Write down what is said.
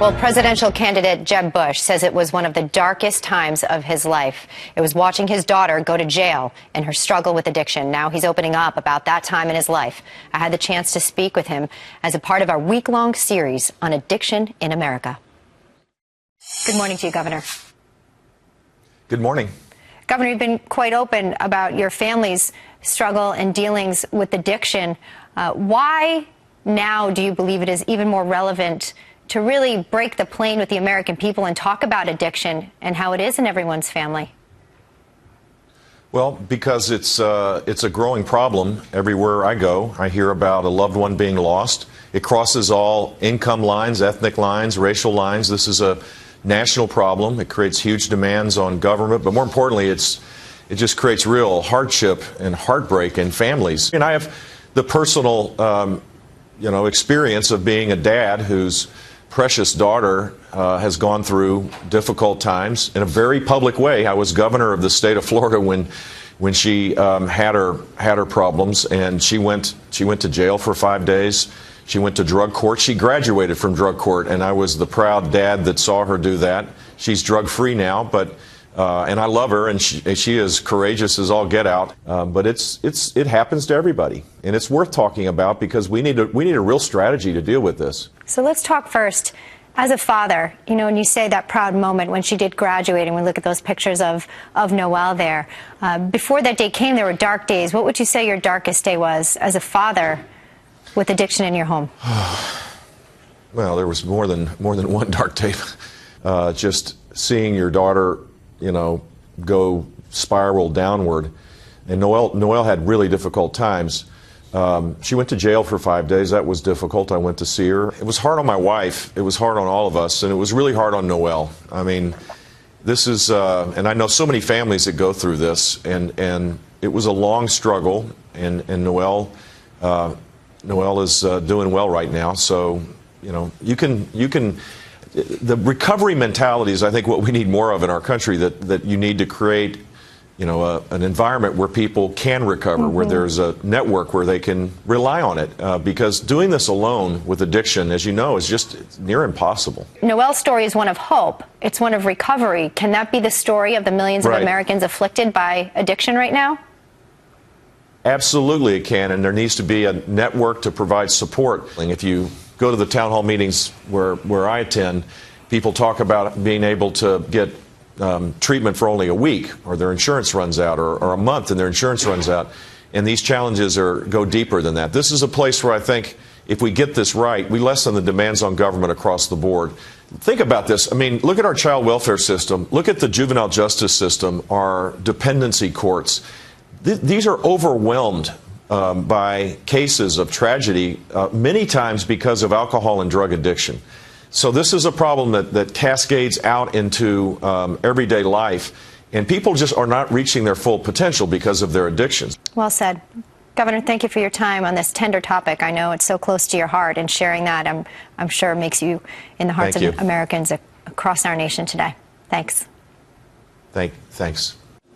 Well, presidential candidate Jeb Bush says it was one of the darkest times of his life. It was watching his daughter go to jail in her struggle with addiction. Now he's opening up about that time in his life. I had the chance to speak with him as a part of our week-long series on addiction in America. Good morning to you, Governor. Good morning. Governor, you've been quite open about your family's struggle and dealings with addiction. Why now do you believe it is even more relevant to really break the plane with the American people and talk about addiction and how it is in everyone's family? Well, because it's a growing problem everywhere I go. I hear about a loved one being lost. It crosses all income lines, ethnic lines, racial lines. This is a national problem. It creates huge demands on government, but more importantly, it just creates real hardship and heartbreak in families. And I have the personal, experience of being a dad whose precious daughter has gone through difficult times in a very public way. I was governor of the state of Florida when she had her problems, and she went to jail for 5 days. She went to drug court. She graduated from drug court, and I was the proud dad that saw her do that. She's drug-free now, but and I love her, and she is courageous as all get out. But it happens to everybody, and it's worth talking about because we need a real strategy to deal with this. So let's talk first. As a father, when you say that proud moment when she did graduate, and we look at those pictures of NOELLE there. Before that day came, there were dark days. What would you say your darkest day was as a father with addiction in your home? Well, there was more than one dark day. Just seeing your daughter, go spiral downward. And NOELLE had really difficult times. She went to jail for 5 days. That was difficult. I went to see her. It was hard on my wife. It was hard on all of us. And it was really hard on NOELLE. I mean, this is, and I know so many families that go through this. And it was a long struggle. And NOELLE is doing well right now. So, you can. The recovery mentality is, I think, what we need more of in our country, that you need to create, an environment where people can recover, where there's a network where they can rely on it, because doing this alone with addiction, as you know, is just near impossible. NOELLE's story is one of hope. It's one of recovery. Can that be the story of the millions of Americans afflicted by addiction right now? Absolutely it can, and there needs to be a network to provide support. If you go to the town hall meetings where I attend, people talk about being able to get treatment for only a week, or their insurance runs out, or a month and their insurance runs out. And these challenges go deeper than that. This is a place where I think if we get this right, we lessen the demands on government across the board. Think about this. I mean, look at our child welfare system. Look at the juvenile justice system, our dependency courts. These are overwhelmed by cases of tragedy, many times because of alcohol and drug addiction. So this is a problem that cascades out into everyday life, and people just are not reaching their full potential because of their addictions. Well said. Governor, thank you for your time on this tender topic. I know it's so close to your heart, and sharing that, I'm sure, makes you in the hearts of Americans across our nation today. Thanks. Thanks.